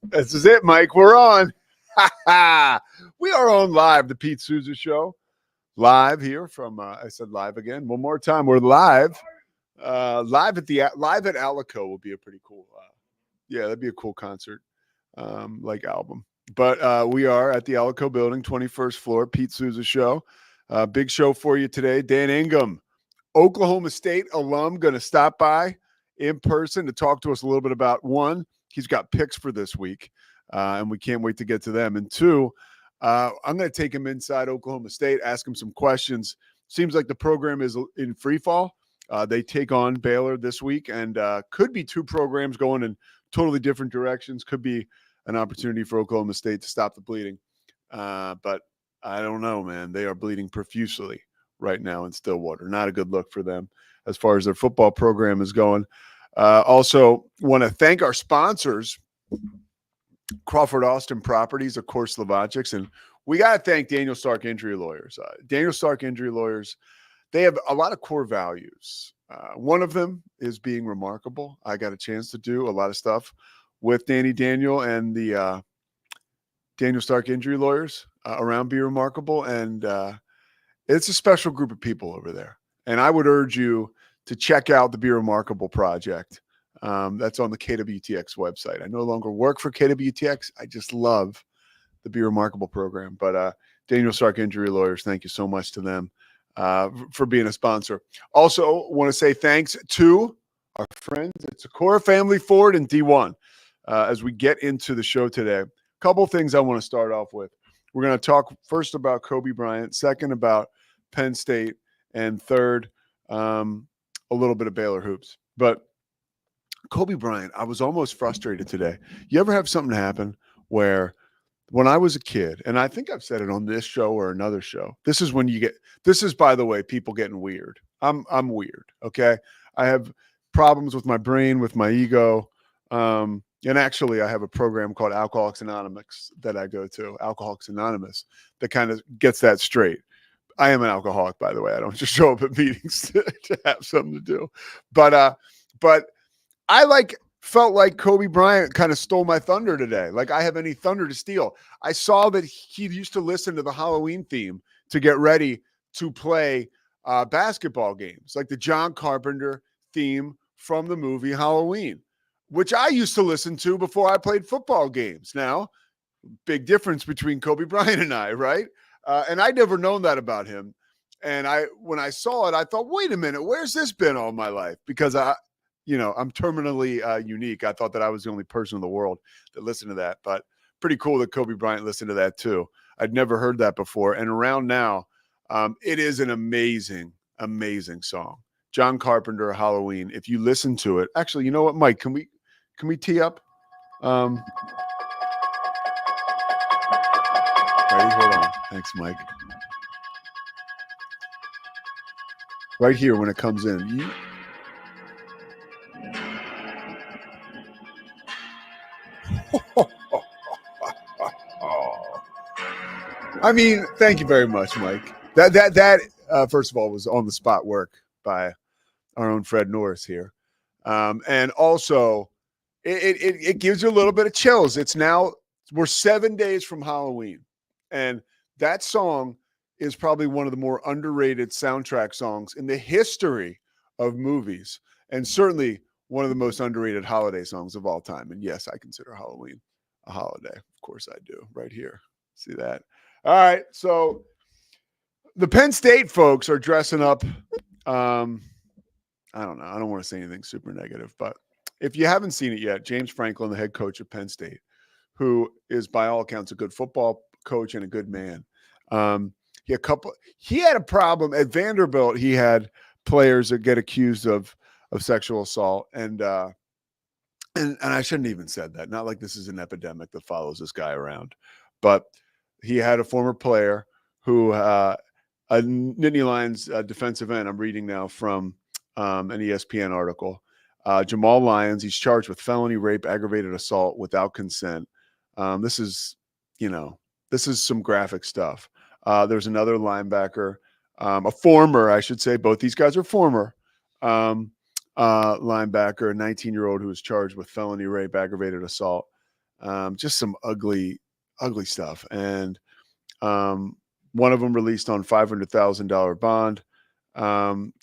This is it, Mike. We're on. We are on live, the Pete Sousa Show. Live here from, I said live again. One more time. We're live. Live at Alico will be a pretty cool, yeah, that'd be a cool concert, like album. But we are at the Alico building, 21st floor, Pete Sousa Show. Big show for you today. Dan Ingham, Oklahoma State alum, going to stop by in person to talk to us a little bit about one. He's got picks for this week, and we can't wait to get to them. And two, I'm going to take him inside Oklahoma State, ask him some questions. Seems like the program is in free fall. They take on Baylor this week, and could be two programs going in totally different directions. Could be an opportunity for Oklahoma State to stop the bleeding. But I don't know, man. They are bleeding profusely right now in Stillwater. Not a good look for them as far as their football program is going. Also want to thank our sponsors, Crawford Austin Properties, of course, Slovakics, and we got to thank Daniel Stark Injury Lawyers. Daniel Stark Injury Lawyers, they have a lot of core values. One of them is being remarkable. I got a chance to do a lot of stuff with Daniel and the Daniel Stark Injury Lawyers around Be Remarkable, and it's a special group of people over there. And I would urge you to check out the Be Remarkable project. That's on the KWTX website. I no longer work for KWTX. I just love the Be Remarkable program. But Daniel Stark Injury Lawyers, thank you so much to them for being a sponsor. Also want to say thanks to our friends at Socorro Family Ford and D1. As we get into the show today, a couple things I want to start off with. We're going to talk first about Kobe Bryant, second about Penn State, and third, a little bit of Baylor hoops. But Kobe Bryant, I was almost frustrated today. You ever have something happen where when I was a kid, and I think I've said it on this show or another show, this is when you get, this is, by the way, people getting weird. I'm weird, okay? I have problems with my brain, with my ego. And actually, I have a program called Alcoholics Anonymous that I go to, Alcoholics Anonymous, that kind of gets that straight. I am an alcoholic, by the way. I don't just show up at meetings to have something to do. But I felt like Kobe Bryant kind of stole my thunder today. Like I have any thunder to steal. I saw that he used to listen to the Halloween theme to get ready to play basketball games, like the John Carpenter theme from the movie Halloween, which I used to listen to before I played football games. Now, big difference between Kobe Bryant and I, right? And I'd never known that about him. And when I saw it, I thought, wait a minute, where's this been all my life? Because I'm terminally unique. I thought that I was the only person in the world that listened to that, but pretty cool that Kobe Bryant listened to that too. I'd never heard that before. And around now, it is an amazing, amazing song. John Carpenter, Halloween. If you listen to it, actually, you know what, Mike, can we tee up? Ready? Hold on. Thanks, Mike. Right here when it comes in. I mean, thank you very much, Mike. That first of all was on the spot work by our own Fred Norris here, and also it gives you a little bit of chills. We're 7 days from Halloween, and that song is probably one of the more underrated soundtrack songs in the history of movies, and certainly one of the most underrated holiday songs of all time. And yes, I consider Halloween a holiday. Of course I do. Right here. See that? All right. So the Penn State folks are dressing up. I don't know. I don't want to say anything super negative, but if you haven't seen it yet, James Franklin, the head coach of Penn State, who is by all accounts a good football coach and a good man. He had a problem at Vanderbilt. He had players that get accused of sexual assault. And I shouldn't even said that. Not like this is an epidemic that follows this guy around, but he had a former player who, a Nittany Lions defensive end, I'm reading now from an ESPN article, Jamal Lyons, he's charged with felony rape, aggravated assault without consent. This is some graphic stuff. There's another linebacker, a former, I should say, both these guys are former linebacker, a 19-year-old who was charged with felony rape, aggravated assault. Just some ugly, ugly stuff. And one of them released on $500,000 bond.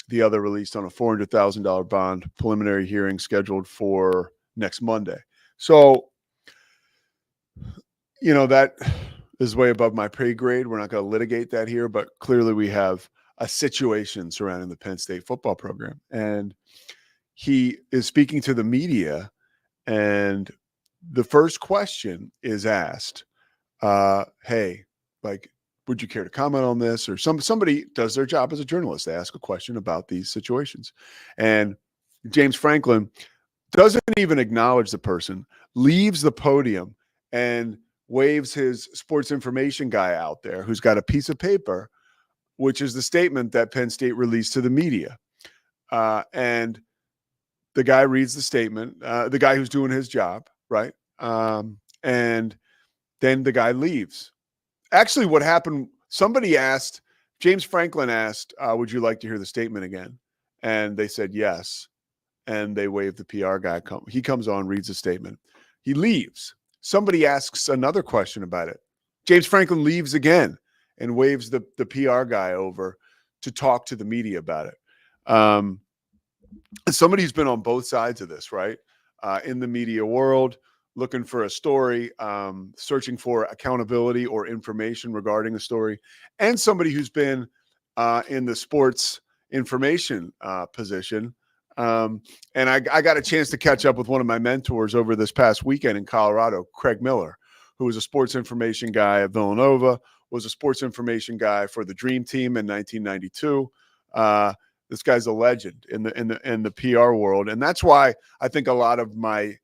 The other released on a $400,000 bond. Preliminary hearing scheduled for next Monday. So, that is way above my pay grade. We're not going to litigate that here, but clearly we have a situation surrounding the Penn State football program. And he is speaking to the media, and the first question is asked, hey, like, would you care to comment on this? Or somebody does their job as a journalist. They ask a question about these situations. And James Franklin doesn't even acknowledge the person, leaves the podium and waves his sports information guy out there who's got a piece of paper, which is the statement that Penn State released to the media. And the guy reads the statement, the guy who's doing his job, right? And then the guy leaves. Actually, what happened, somebody asked, James Franklin asked, would you like to hear the statement again? And they said yes. And they waved the PR guy. He comes on, reads the statement. He leaves. Somebody asks another question about it. James Franklin leaves again and waves the PR guy over to talk to the media about it. Somebody who's been on both sides of this, right? In the media world, looking for a story, searching for accountability or information regarding a story, and somebody who's been in the sports information position. And I got a chance to catch up with one of my mentors over this past weekend in Colorado, Craig Miller, who was a sports information guy at Villanova, was a sports information guy for the Dream Team in 1992. This guy's a legend in the PR world, and that's why I think a lot of my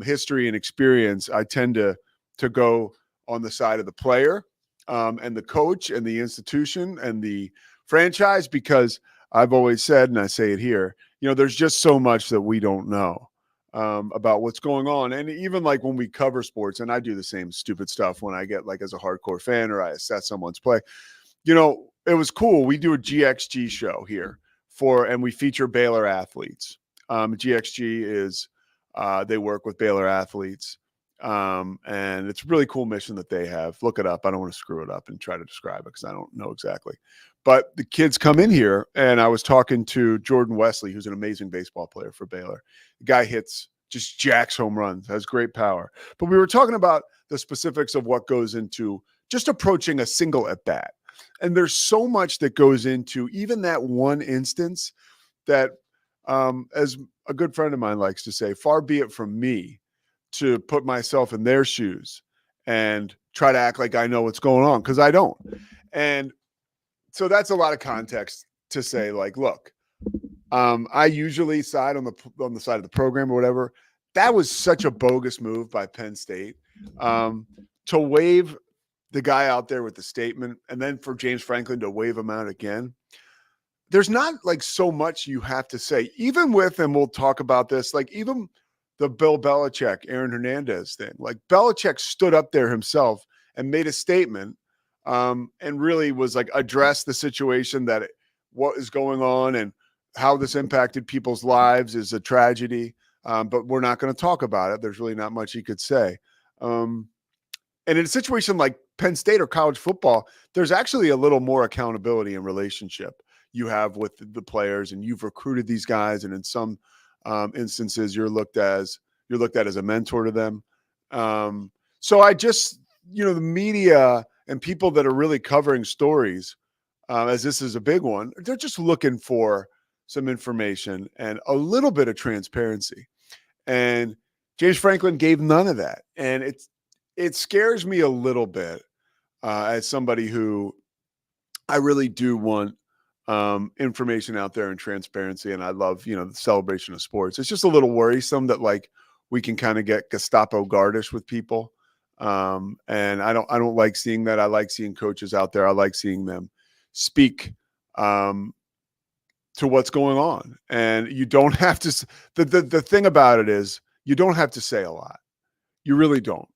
history and experience, I tend to go on the side of the player and the coach and the institution and the franchise, because I've always said, and I say it here, there's just so much that we don't know about what's going on. And even like when we cover sports, and I do the same stupid stuff when I get like as a hardcore fan or I assess someone's play, it was cool. We do a GXG show here and we feature Baylor athletes. GXG is, they work with Baylor athletes. And it's a really cool mission that they have. Look it up. I don't want to screw it up and try to describe it because I don't know exactly. But the kids come in here, and I was talking to Jordan Wesley, who's an amazing baseball player for Baylor. The guy just jacks home runs, has great power. But we were talking about the specifics of what goes into just approaching a single at bat. And there's so much that goes into even that one instance that, as a good friend of mine likes to say, far be it from me to put myself in their shoes and try to act like I know what's going on, because I don't. And so that's a lot of context to say, like, look, I usually side on the side of the program or whatever. That was such a bogus move by Penn State to wave the guy out there with the statement, and then for James Franklin to wave him out again. There's not like so much you have to say, even with, and we'll talk about this, like even the Bill Belichick, Aaron Hernandez thing. Like Belichick stood up there himself and made a statement and really was like addressed the situation what is going on and how this impacted people's lives is a tragedy. But we're not going to talk about it. There's really not much he could say. And in a situation like Penn State or college football, there's actually a little more accountability and relationship you have with the players, and you've recruited these guys. And in some instances, you're looked at as a mentor to them. So I just, the media and people that are really covering stories, as this is a big one, they're just looking for some information and a little bit of transparency. And James Franklin gave none of that. And it scares me a little bit as somebody who I really do want information out there and transparency. And I love, the celebration of sports. It's just a little worrisome that like we can kind of get Gestapo guardish with people. And I don't like seeing that. I like seeing coaches out there. I like seeing them speak to what's going on. And you don't have to, the thing about it is you don't have to say a lot. You really don't,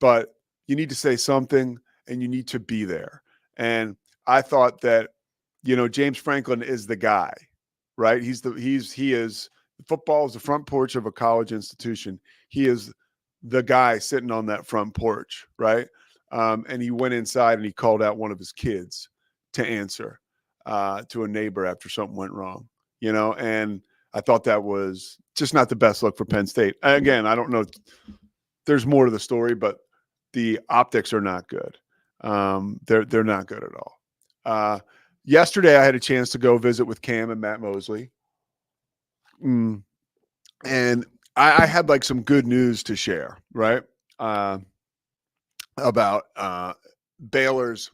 but you need to say something and you need to be there. And I thought that, James Franklin is the guy, right? He is football is the front porch of a college institution. He is the guy sitting on that front porch, right? And he went inside and he called out one of his kids to answer to a neighbor after something went wrong, and I thought that was just not the best look for Penn State. Again, I don't know. There's more to the story, but the optics are not good. They're not good at all. Yesterday, I had a chance to go visit with Cam and Matt Mosley. And I had like some good news to share, right? About Baylor's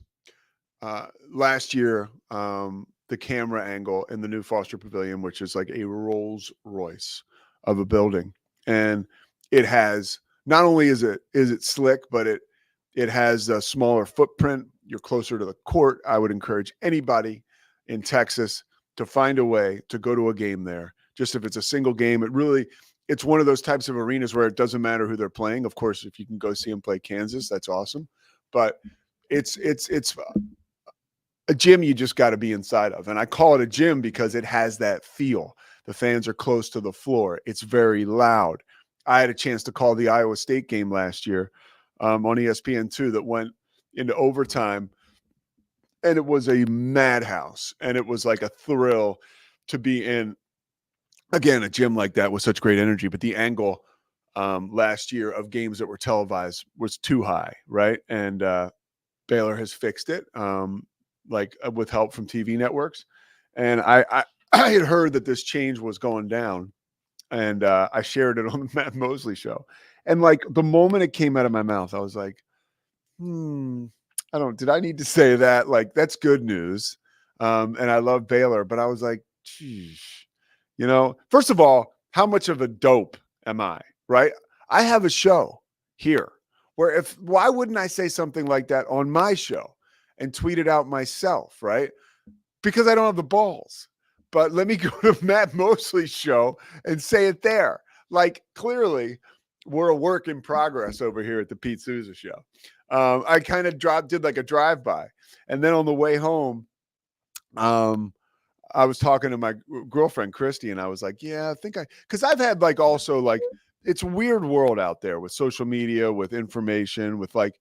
last year, the camera angle in the new Foster Pavilion, which is like a Rolls Royce of a building. And it has, not only is it slick, but it has a smaller footprint. You're closer to the court. I would encourage anybody in Texas to find a way to go to a game there. Just if it's a single game, it's one of those types of arenas where it doesn't matter who they're playing. Of course, if you can go see them play Kansas, that's awesome. But it's a gym you just got to be inside of. And I call it a gym because it has that feel. The fans are close to the floor. It's very loud. I had a chance to call the Iowa State game last year on ESPN2 that went into overtime. And it was a madhouse. And it was like a thrill to be in, again, a gym like that with such great energy. But the angle last year of games that were televised was too high, right? And Baylor has fixed it. With help from TV networks. And I had heard that this change was going down, and I shared it on the Matt Mosley show. And like the moment it came out of my mouth, I was like, did I need to say that? Like, that's good news. And I love Baylor, but I was like, geez, first of all, how much of a dope am I, right? I have a show here where why wouldn't I say something like that on my show? And tweet it out myself, right? Because I don't have the balls. But let me go to Matt Mosley's show and say it there. Like, clearly, we're a work in progress over here at the Pete Sousa show. I kind of did like a drive-by. And then on the way home, I was talking to my girlfriend, Christy, and I was like, yeah, because I've had like also like, it's a weird world out there with social media, with information, with like,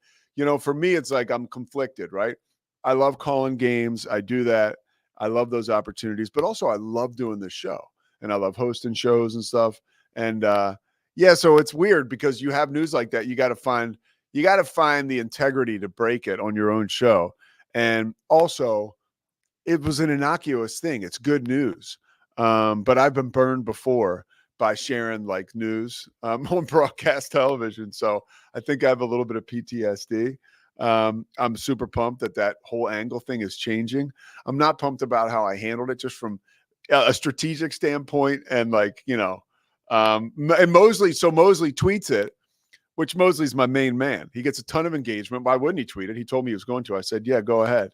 for me, it's like I'm conflicted, right? I love calling games. I do that. I love those opportunities, but also I love doing this show and I love hosting shows and stuff. And so it's weird because you have news like that. You got to find the integrity to break it on your own show. And also it was an innocuous thing. It's good news. But I've been burned before by sharing like news on broadcast television. So I think I have a little bit of PTSD. I'm super pumped that whole angle thing is changing. I'm not pumped about how I handled it just from a strategic standpoint. And like, and Mosley tweets it, which Mosley's my main man. He gets a ton of engagement. Why wouldn't he tweet it? He told me he was going to. I said, yeah, go ahead.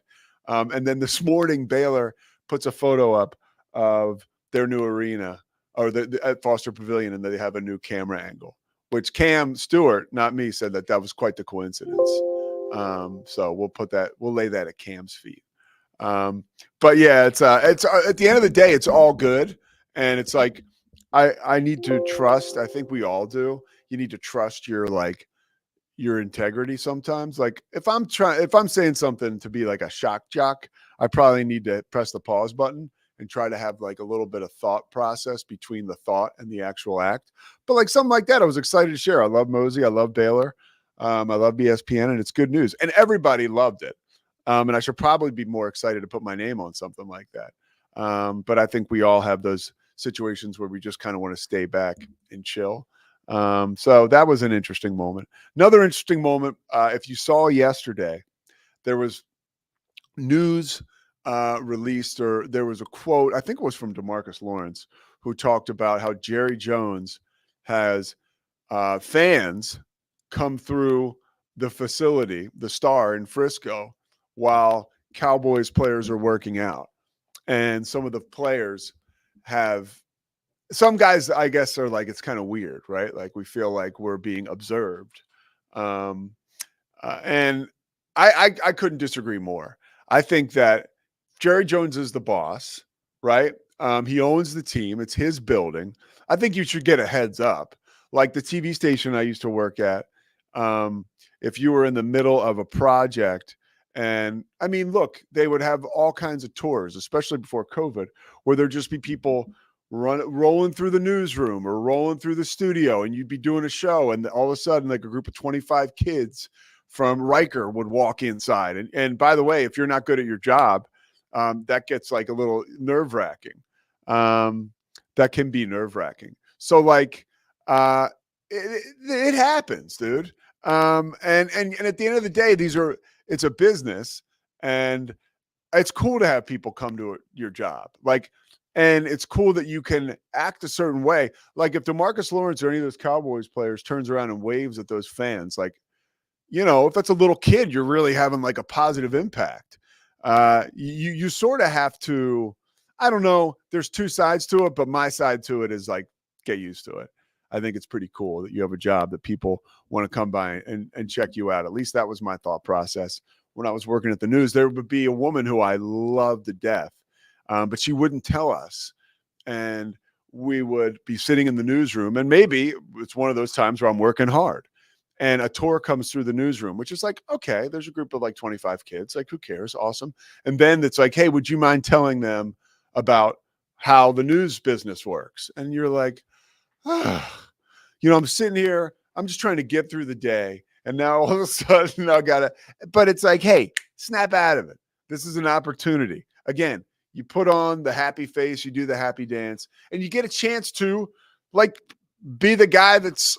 And then this morning, Baylor puts a photo up of their new arena or at Foster Pavilion, and they have a new camera angle, which Cam Stewart, not me, said that was quite the coincidence. So we'll lay that at Cam's feet. But yeah, it's at the end of the day, it's all good. And it's like, I need to trust. I think we all do. You need to trust your integrity sometimes. Like if I'm saying something to be like a shock jock, I probably need to press the pause button and try to have like a little bit of thought process between the thought and the actual act. But like something like that, I was excited to share. I love Mosey. I love Baylor. I love ESPN, and it's good news. And everybody loved it. And I should probably be more excited to put my name on something like that. But I think we all have those situations where we just kind of want to stay back and chill. So that was an interesting moment. Another interesting moment, if you saw yesterday, there was news released, or there was a quote, I think it was from DeMarcus Lawrence, who talked about how Jerry Jones has fans come through the facility, the Star in Frisco, while Cowboys players are working out. And some of the players some guys, I guess, are like, it's kind of weird, right? Like we feel like we're being observed. And I couldn't disagree more. I think that Jerry Jones is the boss, right? He owns the team. It's his building. I think you should get a heads up. like the TV station I used to work at. If you were in the middle of a project, and I mean, look, they would have all kinds of tours, especially before COVID, where there'd just be people rolling through the newsroom or rolling through the studio, and you'd be doing a show, and all of a sudden, like a group of 25 kids from Riker would walk inside. And by the way, if you're not good at your job, that gets like a little nerve-wracking. That can be nerve-wracking. So like, it happens, dude. And at the end of the day, it's a business, and it's cool to have people come to your job. Like, and it's cool that you can act a certain way. Like if DeMarcus Lawrence or any of those Cowboys players turns around and waves at those fans, like, if that's a little kid, you're really having like a positive impact. You sort of have to, I don't know, there's two sides to it, but my side to it is like, get used to it. I think it's pretty cool that you have a job that people want to come by and check you out. At least that was my thought process. When I was working at the news, there would be a woman who I loved to death, but she wouldn't tell us. And we would be sitting in the newsroom, and maybe it's one of those times where I'm working hard, and a tour comes through the newsroom, which is like, okay, there's a group of like 25 kids. Like, who cares? Awesome. And then it's like, hey, would you mind telling them about how the news business works? And you're like, I'm sitting here, I'm just trying to get through the day. And now all of a sudden I gotta, but it's like, hey, snap out of it. This is an opportunity. Again, you put on the happy face, you do the happy dance, and you get a chance to like be the guy that's,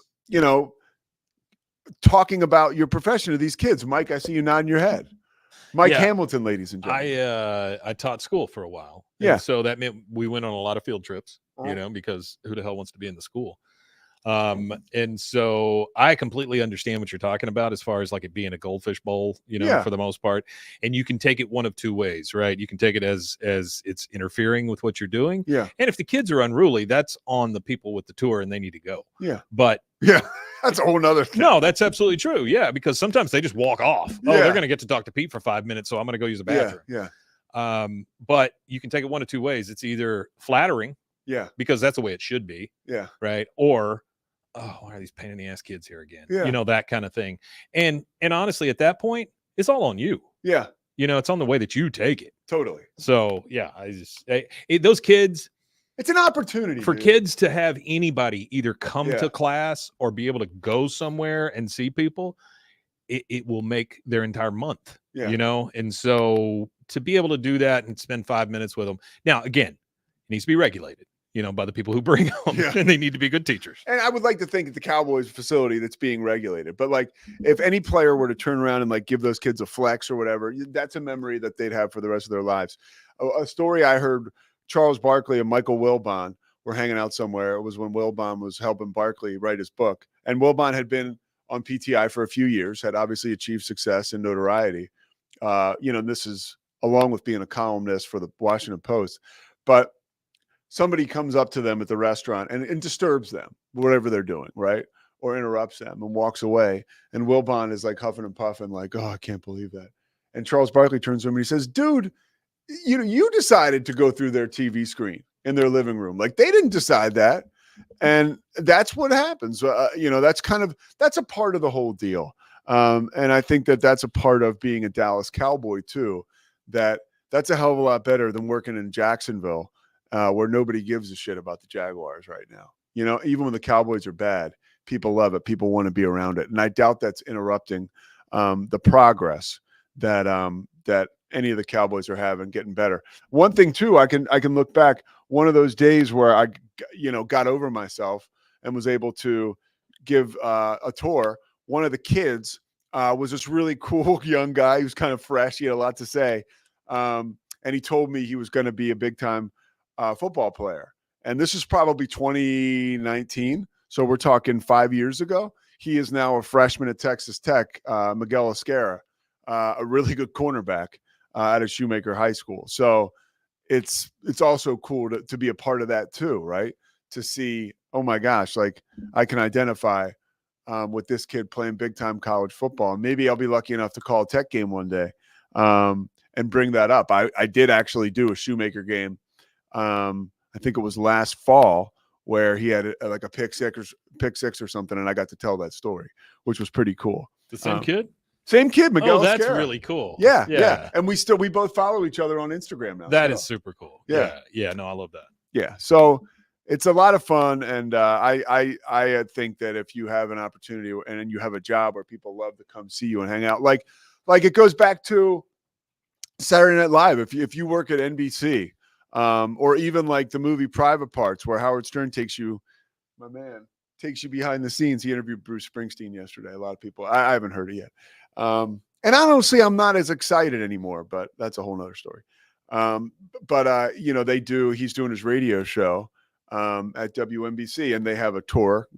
talking about your profession to these kids. Mike, I see you nodding your head. Mike Hamilton, ladies and gentlemen. I taught school for a while. Yeah. So that meant we went on a lot of field trips, because who the hell wants to be in the school? And so I completely understand what you're talking about as far as like it being a goldfish bowl, for the most part. And you can take it one of two ways, right? You can take it as it's interfering with what you're doing. Yeah. And if the kids are unruly, that's on the people with the tour and they need to go. Yeah. But yeah, that's a whole nother thing. No, that's absolutely true. Yeah. Because sometimes they just walk off. Oh, they're going to get to talk to Pete for 5 minutes. So I'm going to go use the bathroom. Yeah. But you can take it one of two ways. It's either flattering. Yeah. Because that's the way it should be. Yeah. Right. Or, oh, why are these pain in the ass kids here again? Yeah. That kind of thing. And honestly, at that point, it's all on you. Yeah. It's on the way that you take it. Totally. So yeah, those kids, it's an opportunity for kids to have anybody either come to class or be able to go somewhere and see people. It will make their entire month, and so to be able to do that and spend 5 minutes with them. Now, again, it needs to be regulated. By the people who bring them, and they need to be good teachers. And I would like to think at the Cowboys facility that's being regulated. But like, if any player were to turn around and like give those kids a flex or whatever, that's a memory that they'd have for the rest of their lives. A story I heard: Charles Barkley and Michael Wilbon were hanging out somewhere. It was when Wilbon was helping Barkley write his book, and Wilbon had been on PTI for a few years, had obviously achieved success and notoriety. And this is along with being a columnist for the Washington Post, but somebody comes up to them at the restaurant and disturbs them, whatever they're doing, right? Or interrupts them and walks away. And Wilbon is like huffing and puffing, like, oh, I can't believe that. And Charles Barkley turns to him and he says, dude, you decided to go through their TV screen in their living room. Like, they didn't decide that. And that's what happens. That's a part of the whole deal. And I think that's a part of being a Dallas Cowboy too, that's a hell of a lot better than working in Jacksonville, where nobody gives a shit about the Jaguars right now. Even when the Cowboys are bad, people love it. People want to be around it. And I doubt that's interrupting the progress that any of the Cowboys are having, getting better. One thing too, I can look back, one of those days where I, got over myself and was able to give a tour. One of the kids was this really cool young guy. He was kind of fresh. He had a lot to say. And he told me he was going to be a big time football player. And this is probably 2019. So we're talking 5 years ago. He is now a freshman at Texas Tech, Miguel Esquera, a really good cornerback out of Shoemaker High School. So it's also cool to be a part of that too, right? To see, oh my gosh, like I can identify with this kid playing big time college football. And maybe I'll be lucky enough to call a Tech game one day and bring that up. I did actually do a Shoemaker game. I think it was last fall where he had like a pick six or something, and I got to tell that story, which was pretty cool. The same kid? Same kid, Miguel. Oh, that's Esquera. really cool. Yeah. And we both follow each other on Instagram now. That is super cool. Yeah. No, I love that. Yeah. So it's a lot of fun, and I think that if you have an opportunity and you have a job where people love to come see you and hang out, like it goes back to Saturday Night Live. If you work at NBC, or even like the movie Private Parts, where Howard Stern takes you behind the scenes. He interviewed Bruce Springsteen yesterday. A lot of people, I haven't heard it yet. And honestly, I'm not as excited anymore, but that's a whole nother story. He's doing his radio show at WNBC, and they have a tour,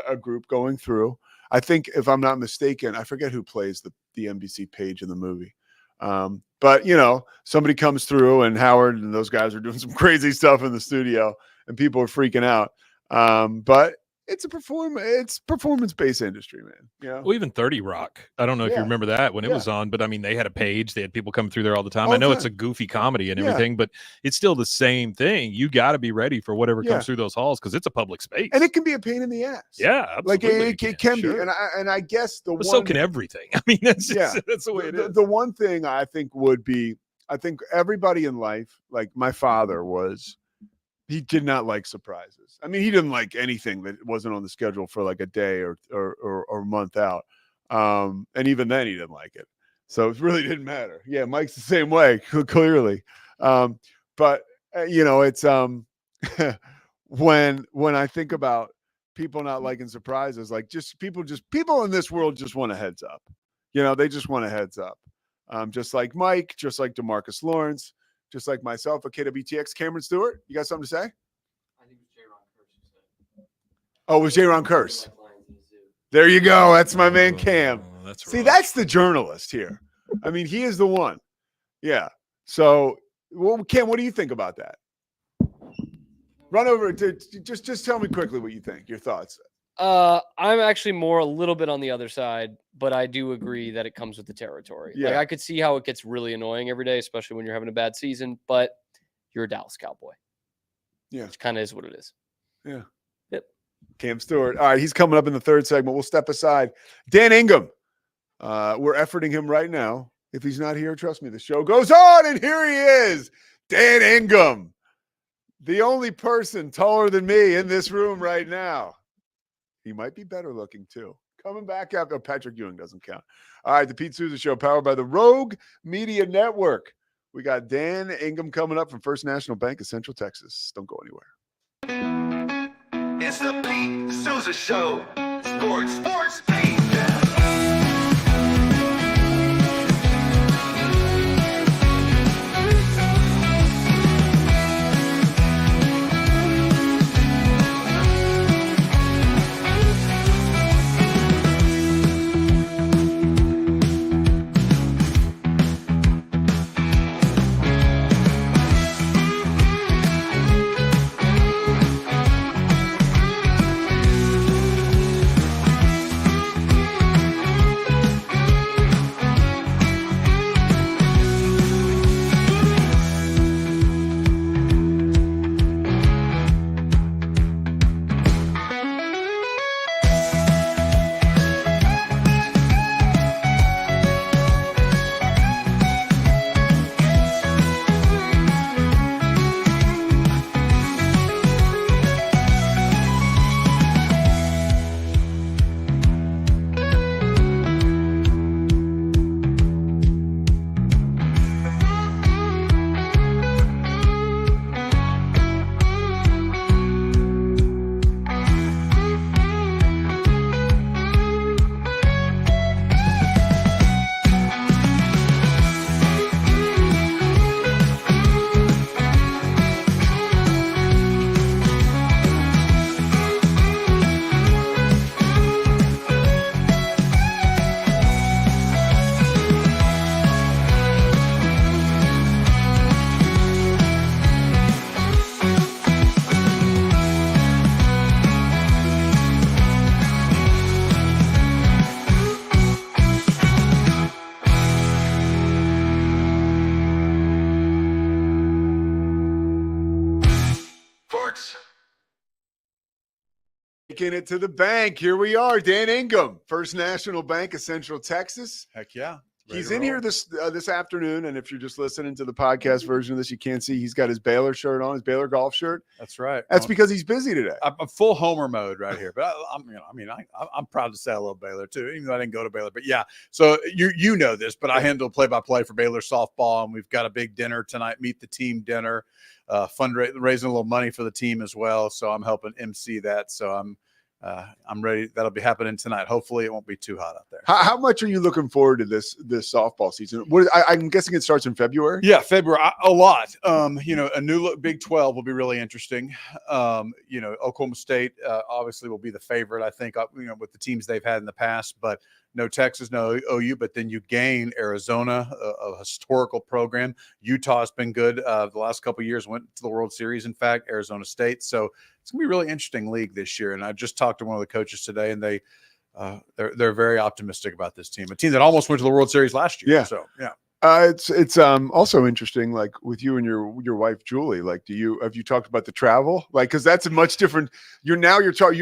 a group going through. I think, if I'm not mistaken, I forget who plays the NBC page in the movie. But somebody comes through, and Howard and those guys are doing some crazy stuff in the studio, and people are freaking out. But it's performance-based industry, man. Well, even 30 Rock. I don't know if you remember that when it was on, but I mean, they had a page. They had people come through there all the time. I know it's a goofy comedy and everything, but it's still the same thing. You got to be ready for whatever comes through those halls, because it's a public space, and it can be a pain in the ass. Yeah, absolutely. Like it can be, and I guess so can everything. I mean, that's the way it is. The one thing I think would be, I think everybody in life, like my father was. He did not like surprises. I mean, he didn't like anything that wasn't on the schedule for like a day or a month out. And even then, he didn't like it. So it really didn't matter. Yeah, Mike's the same way, clearly. But it's when I think about people not liking surprises, like people in this world just want a heads up. They just want a heads up. Just like Mike, just like DeMarcus Lawrence. Just like myself at KWTX. Cameron Stewart, you got something to say? I think it was J-Ron Curse who said. Oh, it was J-Ron Curse. There you go. That's my man, Cam. That's the journalist here. I mean, he is the one. Yeah. So, Cam, what do you think about that? Run over to just tell me quickly what you think. Your thoughts. I'm actually a little bit on the other side, but I do agree that it comes with the territory. Yeah. Like, I could see how it gets really annoying every day, especially when you're having a bad season, but you're a Dallas Cowboy. Yeah. It kind of is what it is. Yeah. Yep. Cam Stewart. All right. He's coming up in the third segment. We'll step aside. Dan Ingham. We're efforting him right now. If he's not here, trust me, the show goes on, and here he is. Dan Ingham. The only person taller than me in this room right now. He might be better looking, too. Coming back after Patrick Ewing doesn't count. All right, the Pete Sousa Show, powered by the Rogue Media Network. We got Dan Ingham coming up from First National Bank of Central Texas. Don't go anywhere. It's the Pete Sousa Show. Sports, Pete. Taking it to the bank. Here we are, Dan Ingham, First National Bank of Central Texas. Heck yeah. He's in here this afternoon, and if you're just listening to the podcast version of this, you can't see. He's got his Baylor shirt on, his Baylor golf shirt. That's right. That's because he's busy today. I'm full homer mode right here, but I'm proud to say I love Baylor too, even though I didn't go to Baylor. But yeah, so you know this, but I handle play-by-play for Baylor softball, and we've got a big dinner tonight, meet the team dinner, raising a little money for the team as well. So I'm helping MC that. So I'm ready. That'll be happening tonight. Hopefully it won't be too hot out there. How much are you looking forward to this softball season? I'm guessing it starts in February. Yeah, February, a lot. A new look Big 12 will be really interesting. Oklahoma State obviously will be the favorite, I think, with the teams they've had in the past, but no Texas, no OU, but then you gain Arizona, a historical program. Utah has been good the last couple of years, went to the World Series, in fact, Arizona State. So it's going to be a really interesting league this year. And I just talked to one of the coaches today, and they're very optimistic about this team, a team that almost went to the World Series last year. Yeah. So, yeah. It's also interesting, like with you and your wife Julie. Like, have you talked about the travel? Like, because that's a much different. You're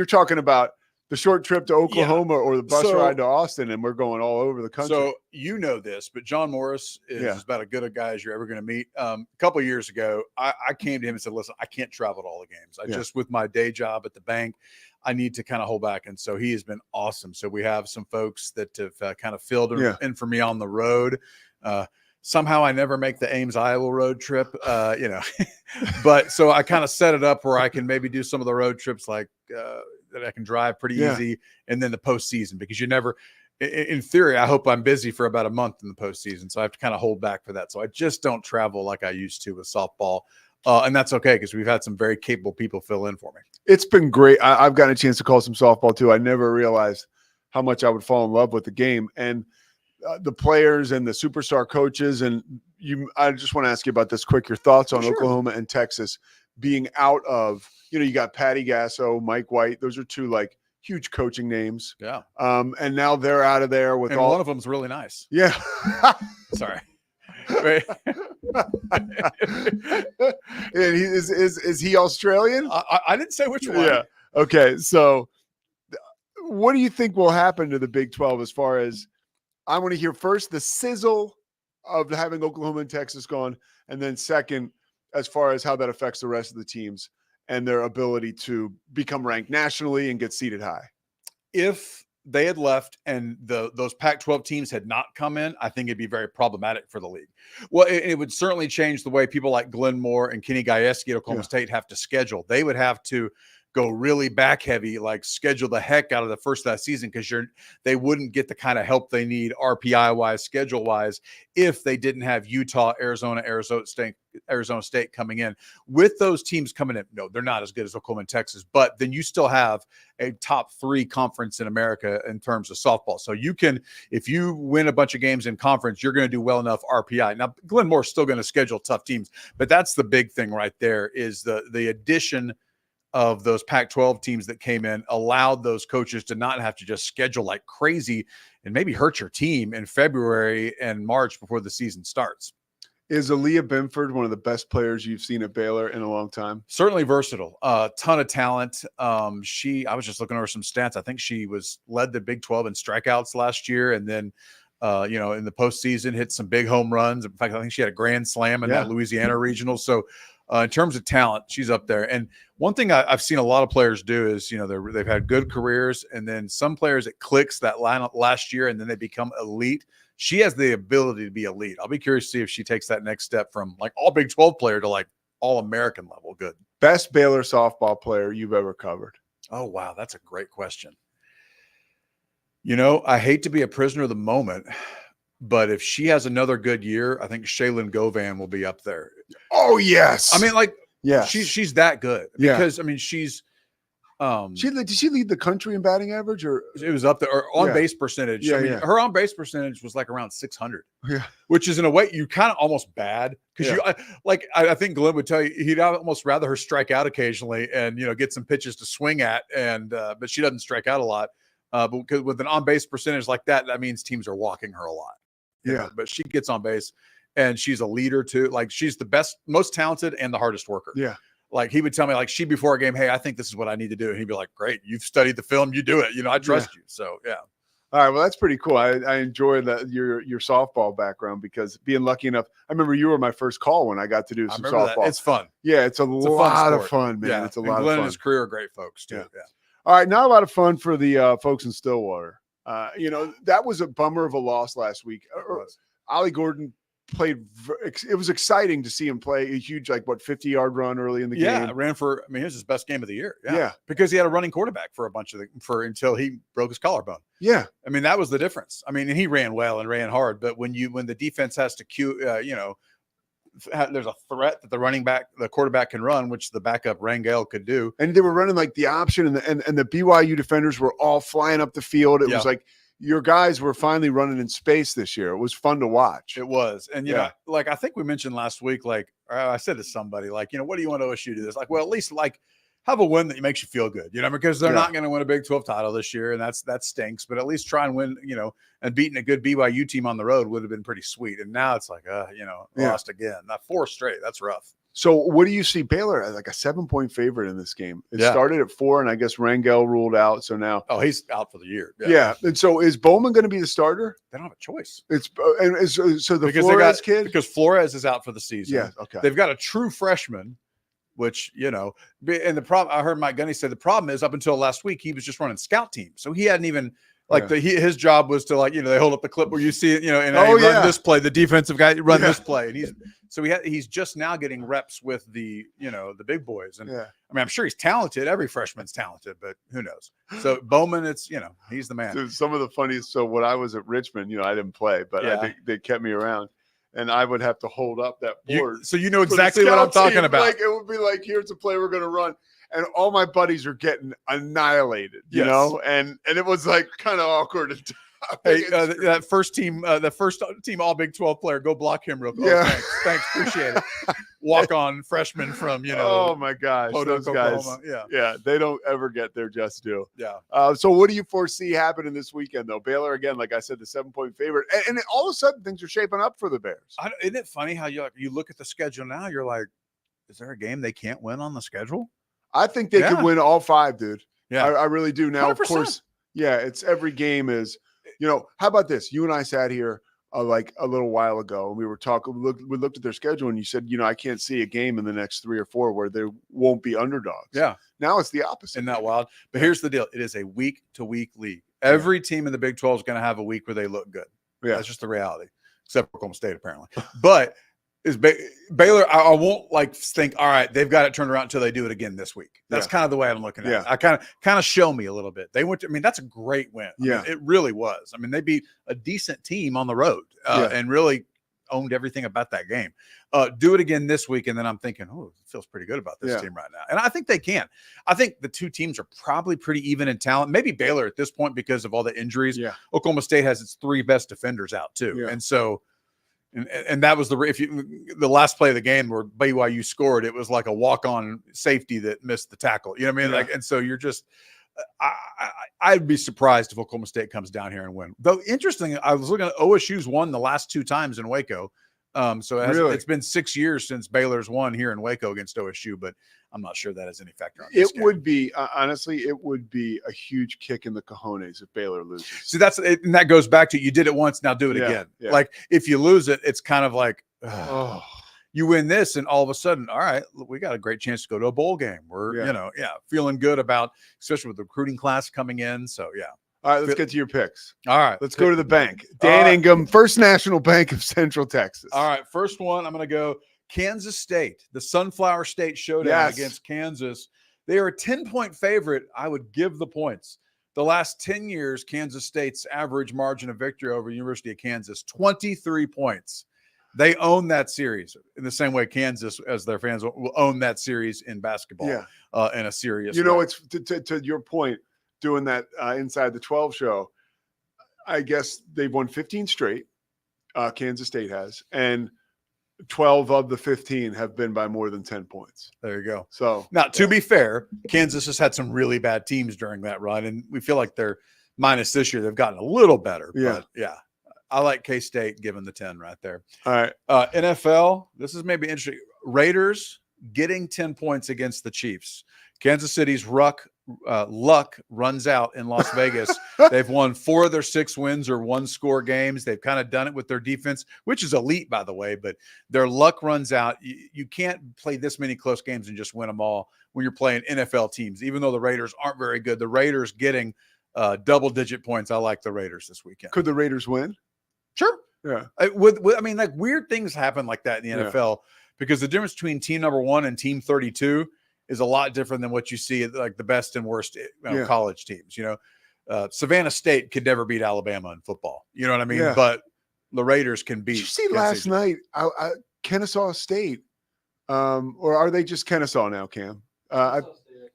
talking about the short trip to Oklahoma or the bus ride to Austin, and we're going all over the country. So you know this, but John Morris is about as good a guy as you're ever going to meet. A couple of years ago, I came to him and said, "Listen, I can't travel to all the games. Just with my day job at the bank, I need to kind of hold back." And so he has been awesome. So we have some folks that have kind of filled in for me on the road. Somehow I never make the Ames, Iowa road trip, but so I kind of set it up where I can maybe do some of the road trips like that I can drive pretty easy. And then the postseason, because you never, in theory, I hope I'm busy for about a month in the postseason. So I have to kind of hold back for that. So I just don't travel like I used to with softball. And that's okay, because we've had some very capable people fill in for me. It's been great. I've gotten a chance to call some softball too. I never realized how much I would fall in love with the game. And the players and the superstar coaches. And I just want to ask you about this quick, your thoughts on Oklahoma and Texas being out of, you got Patty Gasso, Mike White. Those are two like huge coaching names. Yeah. And now they're out of there with one of them's really nice. Yeah. Sorry. Right. And is he Australian? I didn't say which one. Yeah. Okay. So what do you think will happen to the Big 12 as far as, I want to hear first the sizzle of having Oklahoma and Texas gone, and then second, as far as how that affects the rest of the teams and their ability to become ranked nationally and get seated high. If they had left and those Pac-12 teams had not come in, I think it'd be very problematic for the league. Well, it would certainly change the way people like Glenn Moore and Kenny Gajewski at Oklahoma State have to schedule. They would have to go really back heavy, like schedule the heck out of the first of that season, because they wouldn't get the kind of help they need RPI wise, schedule wise, if they didn't have Utah, Arizona State coming in. With those teams coming in, no, they're not as good as Oklahoma and Texas, but then you still have a top 3 conference in America in terms of softball. So you can, if you win a bunch of games in conference, you're going to do well enough RPI. Now, Glenn Moore's still going to schedule tough teams, but that's the big thing right there, is the addition of those Pac-12 teams that came in allowed those coaches to not have to just schedule like crazy and maybe hurt your team in February and March before the season starts. Is Aaliyah Benford one of the best players you've seen at Baylor in a long time? Certainly versatile, a ton of talent. I was just looking over some stats. I think she led the Big 12 in strikeouts last year. And then, in the postseason hit some big home runs. In fact, I think she had a grand slam in that Louisiana regional. So, in terms of talent, she's up there. And one thing I've seen a lot of players do is, they've had good careers, and then some players, it clicks that lineup last year and then they become elite. She has the ability to be elite. I'll be curious to see if she takes that next step from like all Big 12 player to like all American level. Good. Best Baylor softball player you've ever covered? Oh, wow. That's a great question. I hate to be a prisoner of the moment, but if she has another good year, I think Shaylin Govan will be up there. Oh, yes. I mean, she's that good. Because, I mean, she's did she lead the country in batting average, or it was up there, or on base percentage? Her on base percentage was like around 600. Which is in a way you kind of almost bad, because I think Glenn would tell you he'd almost rather her strike out occasionally and get some pitches to swing at, and but she doesn't strike out a lot. But with an on base percentage like that means teams are walking her a lot. But she gets on base, and she's a leader too. Like, she's the best, most talented, and the hardest worker. like he would tell me like she before a game, hey, I think this is what I need to do. And he'd be like, great, you've studied the film, you do it. I trust you. So yeah. All right, well, that's pretty cool. I enjoy your softball background because being lucky enough, I remember you were my first call when I got to do some softball. That. It's fun. Yeah, it's a lot of fun, man. Yeah. It's a lot of Glenn fun. and his career are great folks too. Yeah. All right, not a lot of fun for the folks in Stillwater. That was a bummer of a loss last week. Ollie Gordon played. It was exciting to see him play a huge, 50-yard run early in the game. Yeah, ran for. I mean, it was his best game of the year. Yeah, because he had a running quarterback for until he broke his collarbone. Yeah, I mean that was the difference. I mean, and he ran well and ran hard, but when the defense has to there's a threat that the quarterback can run, which the backup Rangel could do. And they were running like the option, and the BYU defenders were all flying up the field. It was like your guys were finally running in space this year. It was fun to watch. It was. And, I think we mentioned last week, I said to somebody, what do you want OSU to do this? Well, at least have a win that makes you feel good, because they're not going to win a Big 12 title this year. And that stinks, but at least try and win, and beating a good BYU team on the road would have been pretty sweet. And now it's lost again. Not 4 straight. That's rough. So what do you see Baylor as a 7-point favorite in this game? It started at 4, and I guess Rangel ruled out. So now, he's out for the year. Yeah. And so is Bowman going to be the starter? They don't have a choice. It's so the Flores kid, because Flores is out for the season. Yeah. Okay. They've got a true freshman, which and the problem I heard Mike Gunny say the problem is up until last week he was just running scout teams, so he hadn't even. His job was to they hold up the clip where you see it, and run this play, the defensive guy run this play, and he's just now getting reps with the the big boys, and I mean I'm sure he's talented. Every freshman's talented, but who knows? So Bowman, it's he's the man. Dude, some of the funniest. So when I was at Richmond, I didn't play, but they kept me around, and I would have to hold up that board. So you know exactly what I'm talking about. It would be here's a play we're going to run. And all my buddies are getting annihilated, you know, and it was kind of awkward. Hey, that first team all Big 12 player, go block him real quick. Yeah. Thanks, appreciate it. Walk on freshman from Oh my gosh, those guys, they don't ever get their just due. Yeah. So what do you foresee happening this weekend though? Baylor again, like I said, the 7-point favorite, and all of a sudden things are shaping up for the Bears. Isn't it funny how you look at the schedule now? You're like, is there a game they can't win on the schedule? I think they could win all 5, dude. Yeah, I really do. Now, 100%. Of course, it's every game is, how about this? You and I sat here a little while ago and we were talking, we looked at their schedule and you said, I can't see a game in the next 3 or 4 where there won't be underdogs. Yeah. Now it's the opposite. Isn't that wild? But here's the deal. It is a week-to-week league. Every team in the Big 12 is going to have a week where they look good. Yeah. That's just the reality, except for Oklahoma State apparently. But is Baylor, I won't think, all right, they've got it turned around until they do it again this week. That's kind of the way I'm looking at it. I kind of show me a little bit. They went that's a great win. I mean, it really was. I mean, they beat a decent team on the road and really owned everything about that game. Do it again this week. And then I'm thinking, it feels pretty good about this team right now. And I think they can. I think the 2 teams are probably pretty even in talent. Maybe Baylor at this point because of all the injuries. Yeah. Oklahoma State has its 3 best defenders out too. Yeah. And so, and that was the last play of the game where BYU scored. It was like a walk-on safety that missed the tackle. You know what I mean? And so you're just, I'd be surprised if Oklahoma State comes down here and win. Though interesting, I was looking at OSU's won the last 2 times in Waco. So it's been 6 years since Baylor's won here in Waco against OSU, but I'm not sure that has any factor on this game. Would be honestly, it would be a huge kick in the cojones if Baylor loses. See, and that goes back to you did it once, now do it again. Yeah. Like if you lose it, it's kind of like you win this, and all of a sudden, all right, we got a great chance to go to a bowl game. We're feeling good about, especially with the recruiting class coming in. So All right, let's get to your picks. All right. Let's go to the bank. Dan Ingham, First National Bank of Central Texas. All right, first one, I'm going to go Kansas State, the Sunflower State Showdown against Kansas. They are a 10-point favorite. I would give the points. The last 10 years, Kansas State's average margin of victory over University of Kansas, 23 points. They own that series in the same way Kansas, as their fans, will own that series in basketball in a serious way. It's to your point, doing that Inside the 12 show, I guess they've won 15 straight. Kansas State has, and 12 of the 15 have been by more than 10 points. There you go. So now, to be fair, Kansas has had some really bad teams during that run, and we feel like they're minus this year. They've gotten a little better. But I like K-State given the 10 right there. All right. NFL, this is maybe interesting. Raiders, getting 10 points against the Chiefs. Kansas City's luck runs out in Las Vegas. They've won 4 of their 6 wins or 1-score games. They've kind of done it with their defense, which is elite, by the way, but their luck runs out. You can't play this many close games and just win them all when you're playing NFL teams, even though the Raiders aren't very good. The Raiders getting double-digit points. I like the Raiders this weekend. Could the Raiders win? Sure. Yeah. I mean, like weird things happen like that in the NFL because the difference between team number 1 and team 32 is a lot different than what you see at like the best and worst college teams. Savannah State could never beat Alabama in football. You know what I mean? Yeah. But the Raiders can beat. Did you see last night, Kennesaw State, or are they just Kennesaw now, Cam?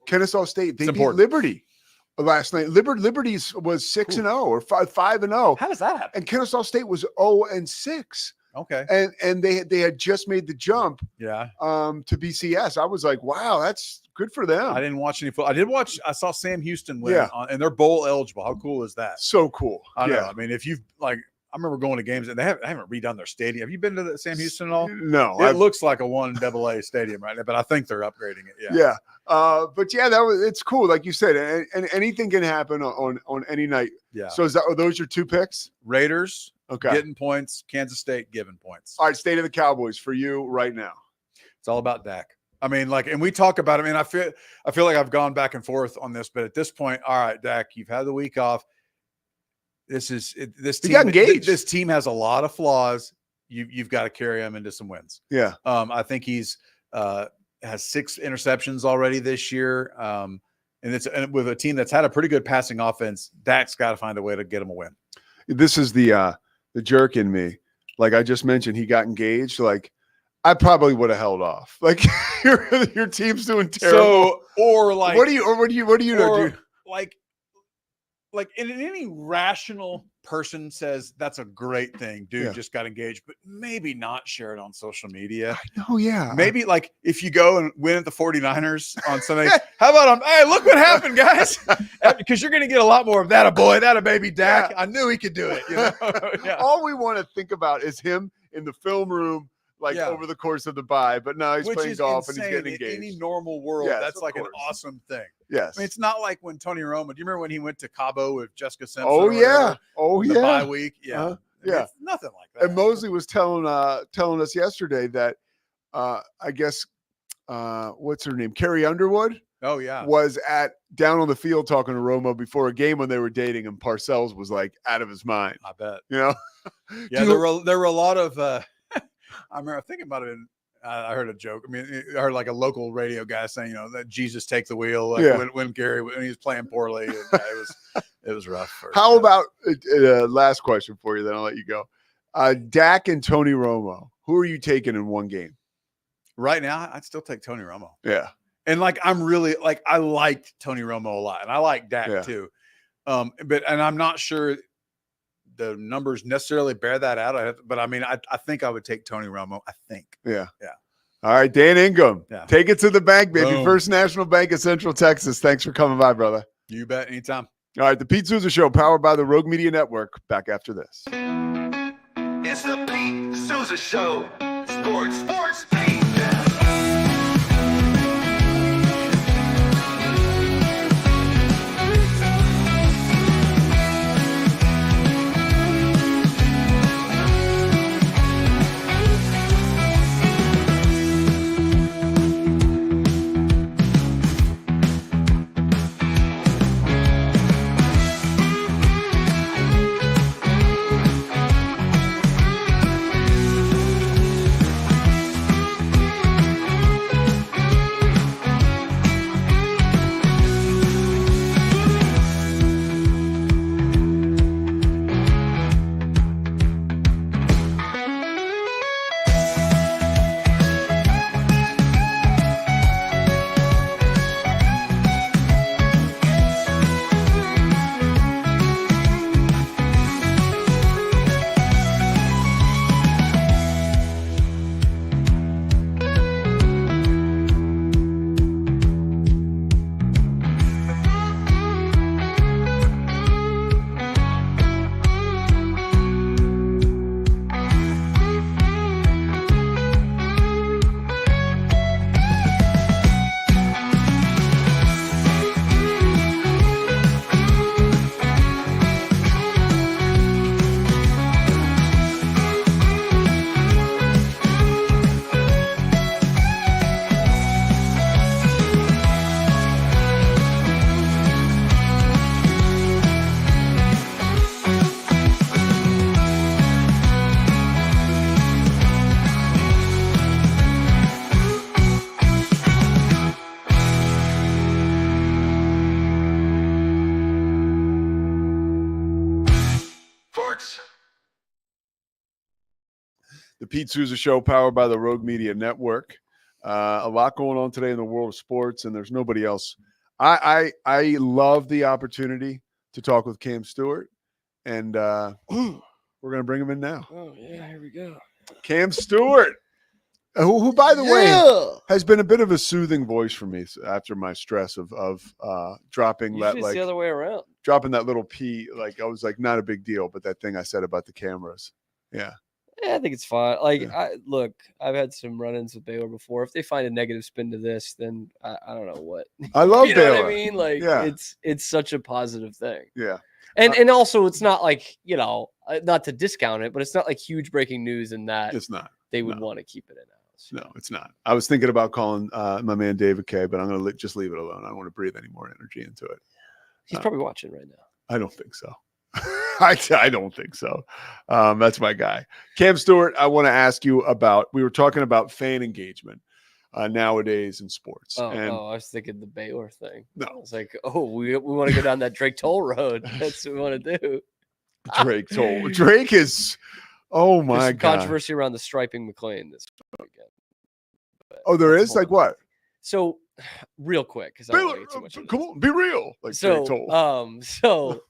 Kennesaw State. They beat Liberty last night. Liberty was 6-0 or 5-0. How does that happen? And Kennesaw State was 0-6. Okay. And they had just made the jump to BCS. I was like, wow, that's good for them. I didn't watch any football. I saw Sam Houston win and they're bowl eligible. How cool is that? So cool. I know. I mean, if you've I remember going to games and they haven't redone their stadium. Have you been to the Sam Houston at all? No. It looks like a 1AA stadium right now, but I think they're upgrading it. Yeah. But it's cool. Like you said, and anything can happen on any night. Yeah. So are those your 2 picks? Raiders Okay. getting points, Kansas State giving points. All right, state of the Cowboys for you right now. It's all about Dak. I mean, and we talk about it. I mean, I feel like I've gone back and forth on this, but at this point, all right, Dak, you've had the week off. This team. He got engaged. This team has a lot of flaws. You've got to carry him into some wins. Yeah. I think he's has 6 interceptions already this year. And with a team that's had a pretty good passing offense, Dak's got to find a way to get him a win. This is the jerk in me. Like I just mentioned, he got engaged. Like I probably would have held off. Like your team's doing terrible. So what do you do? Like any rational person says that's a great thing, dude. Just got engaged, but maybe not share it on social media. I know, yeah. Maybe like if you go and win at the 49ers on Sunday, how about hey, look what happened, guys? Because you're going to get a lot more of that a boy, that a baby Dak. I knew he could do it. All we want to think about is him in the film room. Over the course of the bye, but now he's playing golf and he's getting engaged. In any normal world, that's like an awesome thing. Yes. I mean, it's not like when Tony Romo, do you remember when he went to Cabo with Jessica Simpson? Oh, yeah. The bye week. Yeah. Uh-huh. Yeah. It's nothing like that. And Mosley was telling us yesterday that I guess what's her name? Carrie Underwood. Oh, yeah. Was down on the field talking to Romo before a game when they were dating, and Parcells was like out of his mind. I bet. Yeah, there were a lot of I remember thinking about it. I heard a joke. I mean, I heard like a local radio guy saying, that Jesus take the wheel when Gary when he was playing poorly. And, it was rough. How about last question for you? Then I'll let you go. Dak and Tony Romo. Who are you taking in one game? Right now, I'd still take Tony Romo. Yeah, and I'm really I liked Tony Romo a lot, and I like Dak too. But I'm not sure the numbers necessarily bear that out. But I mean, I think I would take Tony Romo. I think. Yeah. All right, Dan Ingham. Yeah. Take it to the bank, baby. Boom. First National Bank of Central Texas. Thanks for coming by, brother. You bet. Anytime. All right, the Pete Sousa Show, powered by the Rogue Media Network. Back after this. It's the Pete Sousa Show. Sports. The Pete Sousa Show, powered by the Rogue Media Network. A lot going on today in the world of sports, and there's nobody else. I love the opportunity to talk with Cam Stewart, and we're going to bring him in now. Oh, yeah, here we go. Cam Stewart, who by the way, has been a bit of a soothing voice for me after my stress of dropping Usually that, it's like, the other way around. dropping that little P. Like, I was like, not a big deal, but that thing I said about the cameras. Yeah. Yeah, I think it's fine. Like, Yeah. look, I've had some run-ins with Baylor before. If they find a negative spin to this, then I don't know what. I love You know Baylor. what I mean? Like, Yeah. it's such a positive thing. Yeah. And also, it's not like, not to discount it, but it's not like huge breaking news in that It's not. they would no. want to keep it in house. No, it's not. I was thinking about calling my man David K, but I'm going to just leave it alone. I don't want to breathe any more energy into it. He's probably watching right now. I don't think so. I don't think so. That's my guy. Cam Stewart, I want to ask you about, we were talking about fan engagement nowadays in sports. Oh, and I was thinking the Baylor thing. No. I was like, we want to go down that Drake Toll Road. That's what we want to do. Drake is, oh There's my some God. controversy around the striping McLean this weekend. But Oh, there that's is? a Like whole- what? So, real quick, because I don't Baylor, want to get too much into come this. on, be real. Like Drake told. So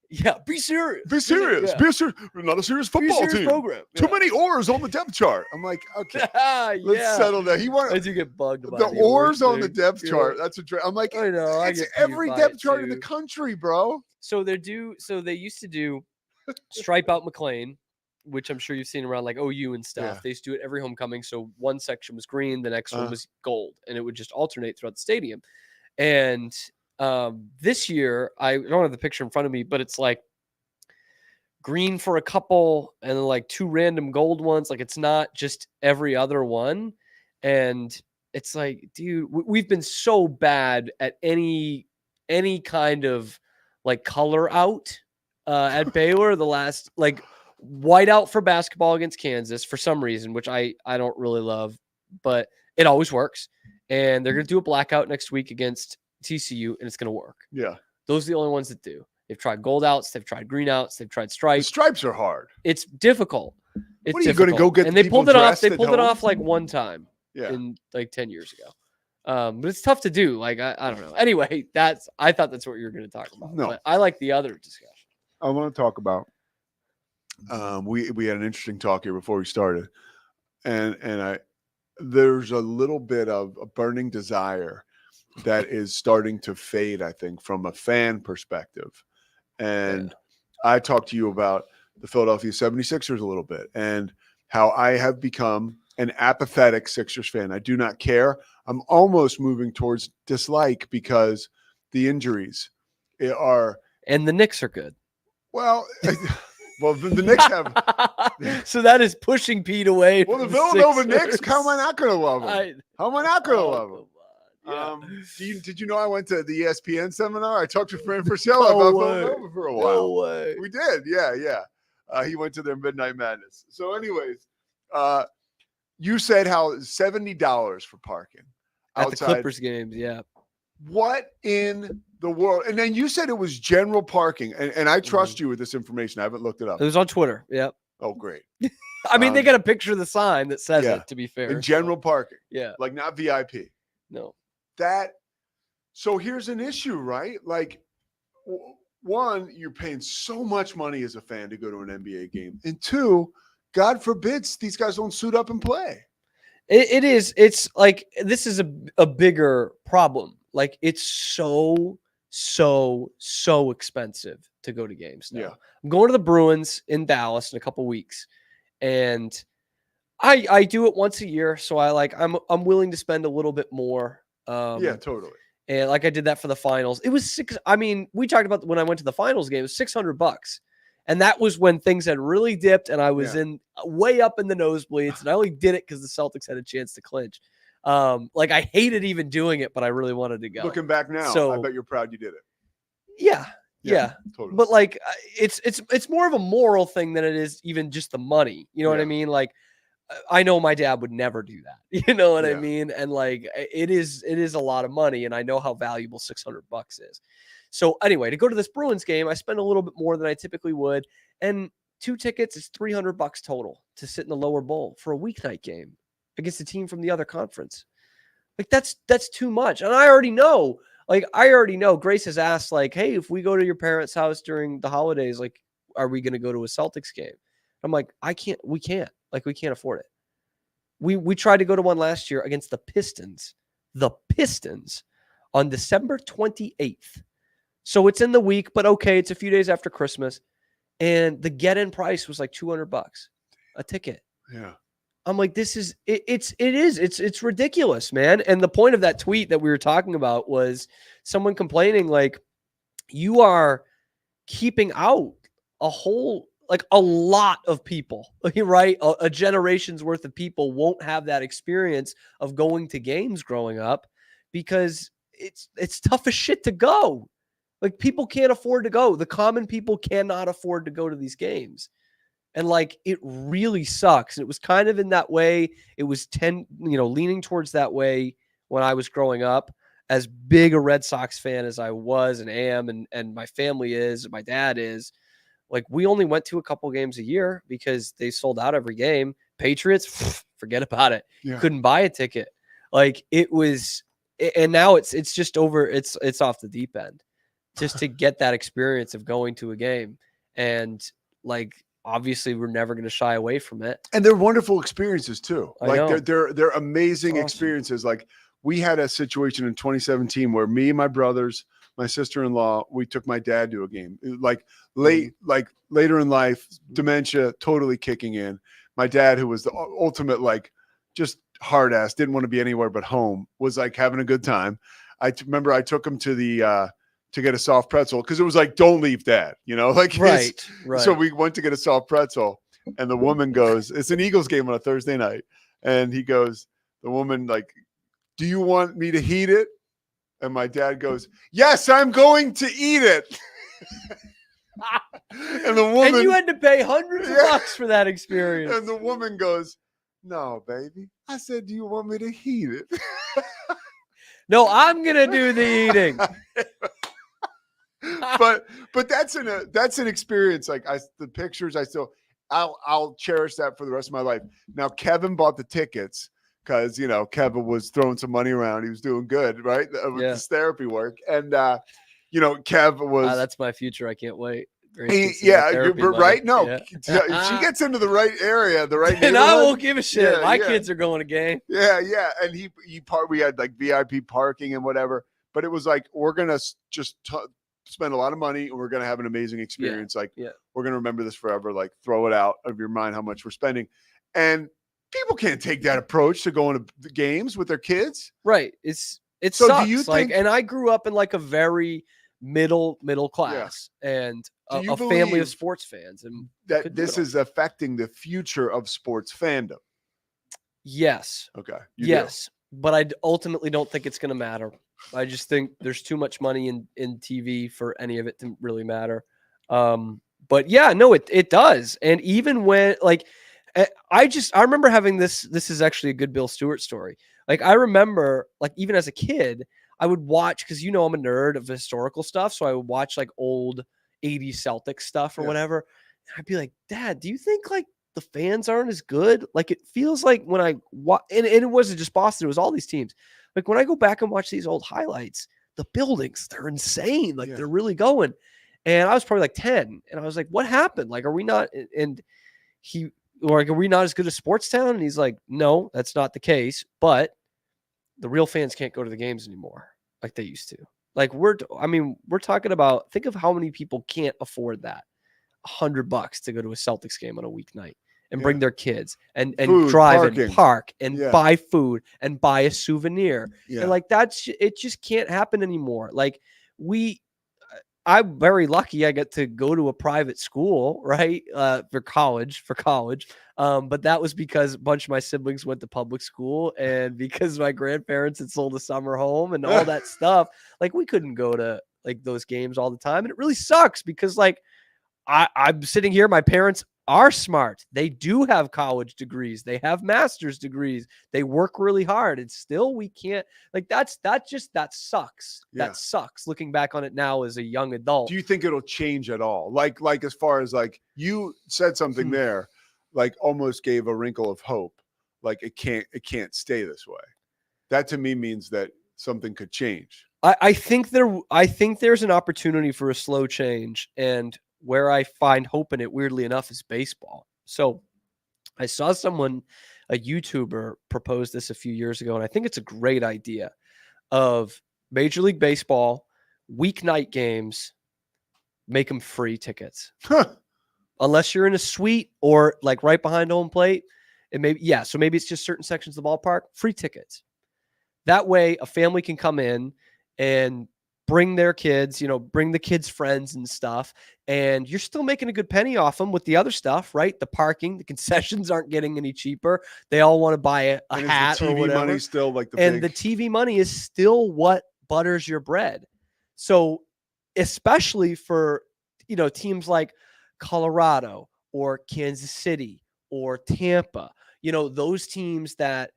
yeah, be serious. Be serious. Yeah. Be serious. We're not a serious Be a football serious team. program. Too Yeah. many oars on the depth chart. I'm like, okay, let's Yeah. settle down. He I wanted do get bugged the about oars on the thing. depth Yeah. chart. That's a I'm like, I know. I it's get peeved every by depth it, chart in the too. country, bro. So they used to do stripe out McLean, which I'm sure you've seen around like OU and stuff. Yeah. They used to do it every homecoming. So one section was green, the next one Uh-huh. was gold, and it would just alternate throughout the stadium. And this year, I don't have the picture in front of me, but it's like green for a couple and then like two random gold ones. Like it's not just every other one. And it's like, dude, we've been so bad at any kind of like color out at Baylor the last, like, white out for basketball against Kansas for some reason, which I don't really love, but it always works. And they're going to do a blackout next week against TCU, and it's going to work. Yeah. Those are the only ones that do. They've tried gold outs, they've tried green outs, they've tried The stripes. stripes are hard. It's difficult. It's What are you gonna difficult. go get And the they pulled people it off. dressed They at pulled it home? off like one time Yeah. in like 10 years ago. But it's tough to do. Like I don't know. Anyway, I thought that's what you were going to talk about. No. But I like the other discussion. I want to talk about we had an interesting talk here before we started. And there's a little bit of a burning desire that is starting to fade, I think, from a fan perspective. And I talked to you about the Philadelphia 76ers a little bit and how I have become an apathetic Sixers fan. I do not care. I'm almost moving towards dislike because the injuries are, And the Knicks are good. well, the Knicks have. So that is pushing Pete away. Well, the from Villanova Knicks, Sixers. how am I not going to love them? How am I not going to love them? come on. Yeah. Did you know I went to the ESPN seminar? I talked to Fran Purcell No about way. Villanova for a while. No way. We did, yeah. He went to their Midnight Madness. So, anyways, you said how $70 for parking At the outside. Clippers games, yeah. What in the world? And then you said it was general parking, and I trust you with this information. I haven't looked it up. It was on Twitter. Yep. Oh, great! I mean, they Um, got a picture of the sign that says yeah. it, to be fair. In general parking, Yeah. like not VIP. No. So here's an issue, right? Like, one, you're paying so much money as a fan to go to an NBA game, and two, God forbids these guys don't suit up and play. It is. It's like this is a bigger problem. Like it's so expensive to go to games now. Yeah. I'm going to the Bruins in Dallas in a couple weeks, and I do it once a year. So I'm willing to spend a little bit more. Yeah, totally. And like I did that for the finals. It was we talked about when I went to the finals game, it was $600. And that was when things had really dipped and I was in way up in the nosebleeds. And I only did it because the Celtics had a chance to clinch. Like I hated even doing it, but I really wanted to go. Looking back now, So- I bet you're proud you did it. Yeah. Totally. But like it's more of a moral thing than it is even just the money. You know what I Yeah. mean? Like I know my dad would never do that. You know what I Yeah. mean? And like it is a lot of money, and I know how valuable $600 is. So anyway, to go to this Bruins game, I spent a little bit more than I typically would. And 2 tickets is $300 total to sit in the lower bowl for a weeknight game against a team from the other conference. Like that's too much. And I already know, Grace has asked like, hey, if we go to your parents' house during the holidays, like, are we going to go to a Celtics game? I'm like, we can't afford it. We tried to go to one last year against the Pistons on December 28th. So it's in the week, but okay, it's a few days after Christmas. And the get-in price was like $200 a ticket. Yeah. I'm like, this is it's ridiculous, man. And the point of that tweet that we were talking about was someone complaining like, you are keeping out a lot of people, right? A generation's worth of people won't have that experience of going to games growing up because it's tough as shit to go. Like, people can't afford to go. The common people cannot afford to go to these games. And like, it really sucks. And it was kind of in that way. It was leaning towards that way when I was growing up. As big a Red Sox fan as I was and am, and my family is, my dad is, like, we only went to a couple games a year because they sold out every game. Patriots, forget about it. Yeah. You couldn't buy a ticket. Like, it was, and now it's just over. It's off the deep end just to get that experience of going to a game. And like, obviously we're never going to shy away from it. And they're wonderful experiences too. I know. They're amazing Awesome. experiences. Like, we had a situation in 2017 where me and my brothers, my sister-in-law, we took my dad to a game. Like later in life, dementia totally kicking in. My dad, who was the ultimate, like, just hard ass, didn't want to be anywhere but home, was like having a good time. Remember I took him to the to get a soft pretzel because it was like, don't leave dad, like, Right. So we went to get a soft pretzel, and the woman goes, it's an Eagles game on a Thursday night, and the woman like, do you want me to heat it? And my dad goes, yes, I'm going to eat it. And the woman, and you had to pay hundreds of bucks for that experience. And the woman goes, no, baby. I said, do you want me to heat it? No, I'm gonna do the eating. but that's an experience. Like, the pictures, I'll cherish that for the rest of my life. Now, Kevin bought the tickets because Kevin was throwing some money around. He was doing good, right, with this therapy work. And Kev was. That's my future. I can't wait. Right. No, she gets into the right area, the right. And I won't give a shit. My kids are going to game. Yeah. And we had like VIP parking and whatever. But it was like, we're gonna just spend a lot of money and we're gonna have an amazing experience. We're gonna remember this forever. Like, throw it out of your mind how much we're spending. And people can't take that approach to going to the games with their kids. Right. It so sucks. Do you think, and I grew up in like a very middle class and a family of sports fans, and that this is affecting the future of sports fandom. Yes. Okay. Yes. But I ultimately don't think it's going to matter. I just think there's too much money in TV for any of it to really matter. But yeah, no, it does. And even when, like, I remember having this is actually a good Bill Stewart story. Like, I remember, like, even as a kid, I would watch, because I'm a nerd of historical stuff, so I would watch like old 80s Celtics stuff or whatever. And I'd be like, Dad, do you think like the fans aren't as good? Like, it feels like when I watch, and it wasn't just Boston, it was all these teams. Like, when I go back and watch these old highlights, the buildings, they're insane. Like, they're really going. And I was probably like 10, and I was like, what happened? Like, are we not? And are we not as good as Sportstown? And he's like, no, that's not the case. But the real fans can't go to the games anymore like they used to. Like, we're talking about, think of how many people can't afford that $100 to go to a Celtics game on a weeknight and bring their kids and food, drive parking, and park and buy food and buy a souvenir. And like, it just can't happen anymore. Like, I'm very lucky I get to go to a private school, right? For college. But that was because a bunch of my siblings went to public school, and because my grandparents had sold a summer home and all that stuff. Like, we couldn't go to like those games all the time. And it really sucks because like I'm sitting here, my parents are smart. They do have college degrees. They have master's degrees. They work really hard. And still we can't like that sucks. Yeah. That sucks looking back on it now as a young adult. Do you think it'll change at all? Like as far as like you said something there, like almost gave a wrinkle of hope. Like it can't stay this way. That to me means that something could change. I think there's an opportunity for a slow change, and where I find hope in it, weirdly enough, is baseball. So I saw a YouTuber propose this a few years ago, and I think it's a great idea of Major League Baseball, weeknight games, make them free tickets. Unless you're in a suite or like right behind home plate. And so maybe it's just certain sections of the ballpark, free tickets. That way a family can come in and bring their kids, bring the kids' friends and stuff. And you're still making a good penny off them with the other stuff, right? The parking, the concessions aren't getting any cheaper. They all want to buy a hat the TV or whatever. money still like the TV money is still what butters your bread. So especially for, teams like Colorado or Kansas City or Tampa, those teams that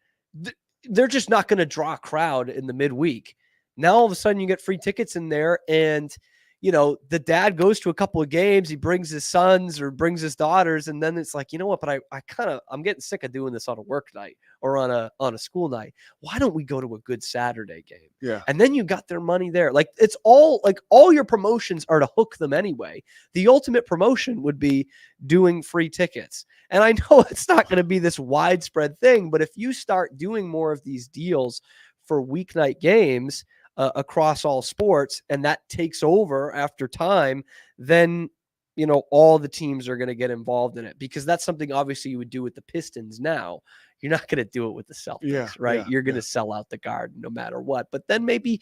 they're just not going to draw a crowd in the midweek. Now, all of a sudden you get free tickets in there and, the dad goes to a couple of games. He brings his sons or brings his daughters. And then it's like, you know what, but I'm getting sick of doing this on a work night or on a school night. Why don't we go to a good Saturday game? Yeah. And then you got their money there. Like it's all your promotions are to hook them anyway. The ultimate promotion would be doing free tickets. And I know it's not going to be this widespread thing, but if you start doing more of these deals for weeknight games, across all sports, and that takes over after time, then all the teams are going to get involved in it, because that's something obviously you would do with the Pistons now. You're not going to do it with the Celtics, right? You're going to sell out the Garden no matter what. But then maybe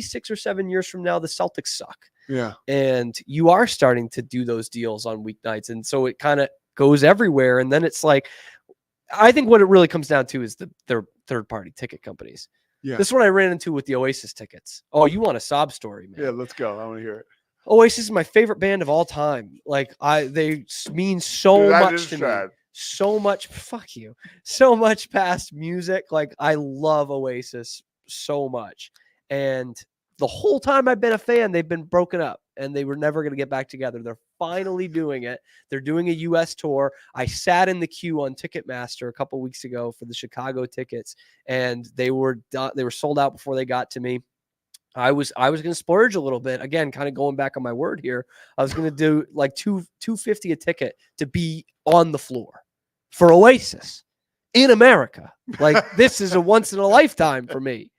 6 or 7 years from now, the Celtics suck. Yeah. And you are starting to do those deals on weeknights. And so it kind of goes everywhere. And then it's like, I think what it really comes down to is their third-party ticket companies. Yeah. This is what I ran into with the Oasis tickets. Oh, you want a sob story, man? Yeah, let's go. I want to hear it. Oasis is my favorite band of all time. Like they mean so much to me. So much. Fuck you. So much past music. Like I love Oasis so much. And the whole time I've been a fan, they've been broken up and they were never going to get back together. They're finally doing it. They're doing a US tour. I sat in the queue on Ticketmaster a couple weeks ago for the Chicago tickets, and they were sold out before they got to me. I was going to splurge a little bit. Again, kind of going back on my word here. I was going to do like $250 a ticket to be on the floor for Oasis in America. Like this is a once in a lifetime for me.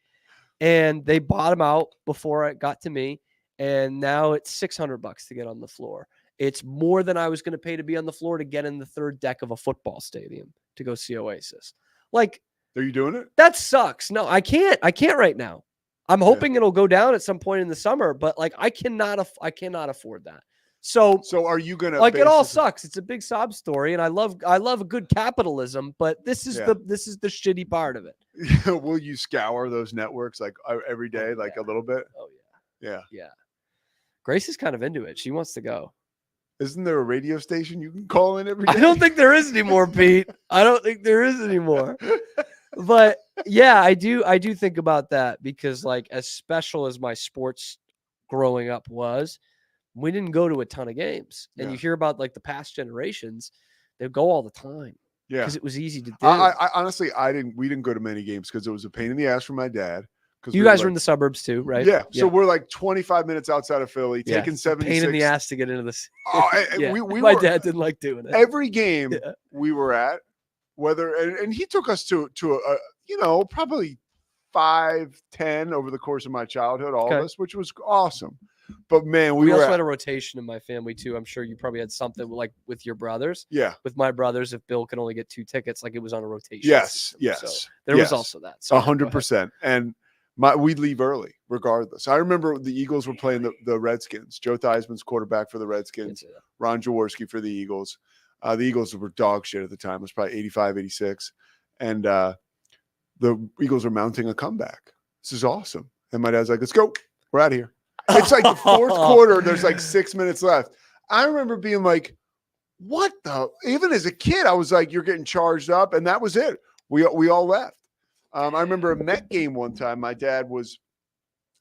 And they bought them out before it got to me. And now it's $600 to get on the floor. It's more than I was going to pay to be on the floor to get in the third deck of a football stadium to go see Oasis. Like, are you doing it? That sucks. No, I can't right now. I'm hoping it'll go down at some point in the summer, but like I cannot afford that. So are you gonna like it all sucks? It's a big sob story, and I love a good capitalism, but this is the shitty part of it. Will you scour those networks like every day, like a little bit? Oh yeah. Yeah. Grace is kind of into it. She wants to go. Isn't there a radio station you can call in every day? I don't think there is anymore, Pete. I don't think there is anymore. But yeah, I do think about that, because like as special as my sports growing up was, we didn't go to a ton of games. And you hear about like the past generations, they go all the time. Yeah. Because it was easy to do. I honestly, we didn't go to many games because it was a pain in the ass for my dad. You guys were in the suburbs too, right? Yeah. So we're like 25 minutes outside of Philly, taking 76. Pain in the ass to get into this. My dad didn't like doing it. Every game we were at, and he took us to a probably 5-10 over the course of my childhood, all of us, which was awesome. But man, we also had a rotation in my family too. I'm sure you probably had something like with your brothers. Yeah. With my brothers, if Bill could only get 2 tickets, like it was on a rotation. Yes. So there was also that. So 100%. And we'd leave early regardless. I remember the Eagles were playing the Redskins. Joe Theismann's quarterback for the Redskins. Ron Jaworski for the Eagles. The Eagles were dog shit at the time. It was probably 85, 86. And the Eagles are mounting a comeback. This is awesome. And my dad's like, let's go. We're out of here. It's like the fourth quarter. There's like 6 minutes left. I remember being like, what the? Even as a kid, I was like, you're getting charged up, and that was it. We all left. I remember a Met game one time. My dad was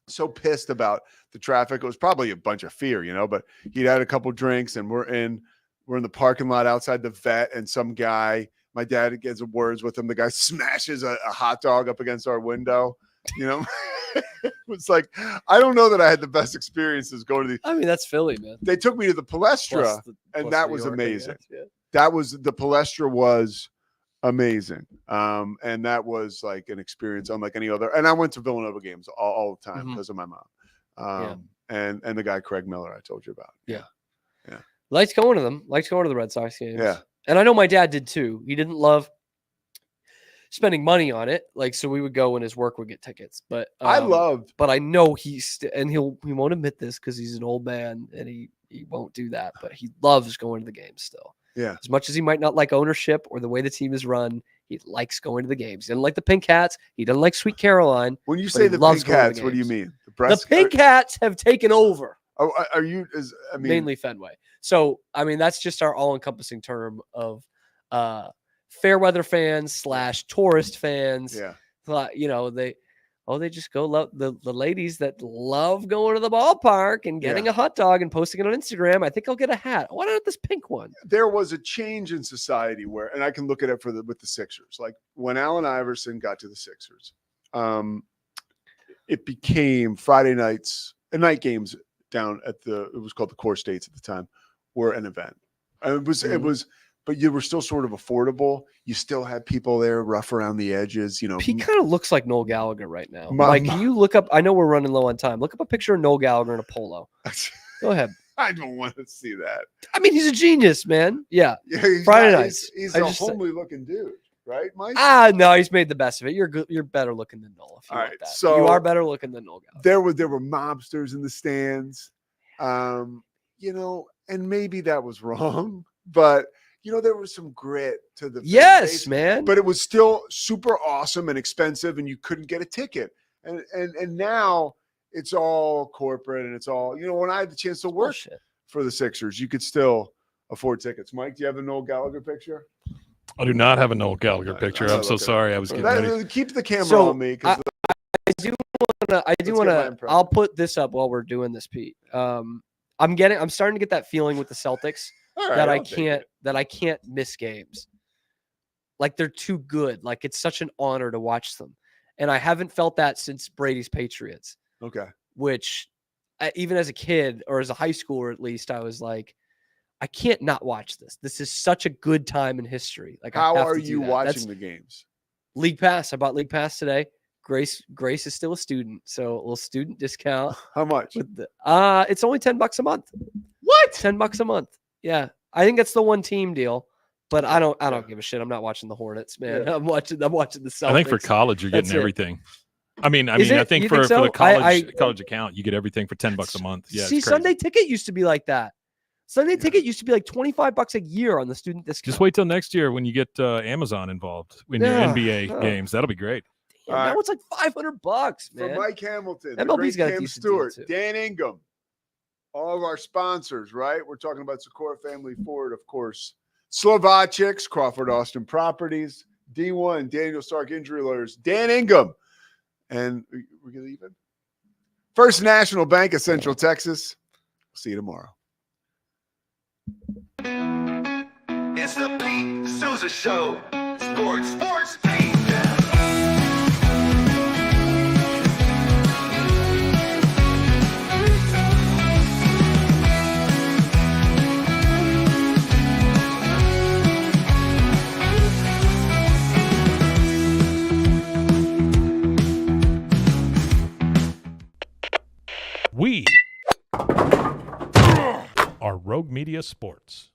so pissed about the traffic. It was probably a bunch of fear, but he'd had a couple drinks, and we're in the parking lot outside the vet, and some guy, my dad gets words with him. The guy smashes a hot dog up against our window. It's like, I don't know that I had the best experiences going to the. I mean, that's Philly, man. They took me to the Palestra, and that was amazing. That was the Palestra was amazing. And that was like an experience unlike any other. And I went to Villanova games all the time because of my mom. And the guy Craig Miller I told you about. Yeah. Liked going to them. Liked going to the Red Sox games. Yeah. And I know my dad did too. He didn't love spending money on it. Like, so we would go when his work would get tickets. But but I know and he won't admit this because he's an old man and he won't do that, but he loves going to the games still. Yeah. As much as he might not like ownership or the way the team is run, he likes going to the games. He doesn't like the Pink Hats. He doesn't like Sweet Caroline. When you say the Pink Hats, what do you mean? The Pink Hats have taken over. Oh, mainly Fenway. So, I mean, that's just our all-encompassing term of fair weather fans / tourist fans. Yeah. They just go love the ladies that love going to the ballpark and getting a hot dog and posting it on Instagram. I think I'll get a hat. Why not this pink one? There was a change in society and I can look at it with the Sixers. Like when Allen Iverson got to the Sixers, it became Friday nights and night games down at it was called the Core States at the time, were an event. And it was, but you were still sort of affordable. You still had people there rough around the edges, He kind of looks like Noel Gallagher right now. Can you look up? I know we're running low on time. Look up a picture of Noel Gallagher in a polo. Go ahead. I don't want to see that. I mean, he's a genius, man. Yeah. Friday nights. He's a homely looking dude, right, Mike? No, he's made the best of it. You're good. You're better looking than Noel. If you want that. So you are better looking than Noel Gallagher. There were mobsters in the stands, and maybe that was wrong, but. There was some grit to the base, man. But it was still super awesome and expensive, and you couldn't get a ticket. And now it's all corporate, and it's all when I had the chance to work for the Sixers, you could still afford tickets. Mike, do you have a Noel Gallagher picture? I do not have a Noel Gallagher picture. I'm so sorry. I was getting ready. Keep the camera on me. I do want to. I'll put this up while we're doing this, Pete. I'm starting to get that feeling with the Celtics. That I can't miss games. Like they're too good. Like it's such an honor to watch them. And I haven't felt that since Brady's Patriots. Okay. Which even as a kid or as a high schooler, at least I was like, I can't not watch this. This is such a good time in history. Like, how are you watching the games? League Pass. I bought League Pass today. Grace is still a student, so a little student discount. How much? It's only $10 a month. What? $10 a month. Yeah, I think that's the one team deal, but I don't give a shit. I'm not watching the Hornets, man. Yeah. I'm watching the Celtics. I think for college you're getting everything. I think for the college account you get everything for $10 a month. Yeah. See, Sunday Ticket used to be like that. Sunday Ticket used to be like $25 a year on the student discount. Just wait till next year when you get Amazon involved in your NBA games. That'll be great. Damn, now it's like $500, man. For Mike Hamilton, MLB's got Cam Stewart, Dan Ingham. All of our sponsors, right? We're talking about Sikora Family Ford, of course. Slovachiks, Crawford Austin Properties, D1, Daniel Stark Injury Lawyers, Dan Ingham. And we're leaving? First National Bank of Central Texas. See you tomorrow. It's the Pete Sousa Show. Sports, Pete. We are Rogue Media Sports.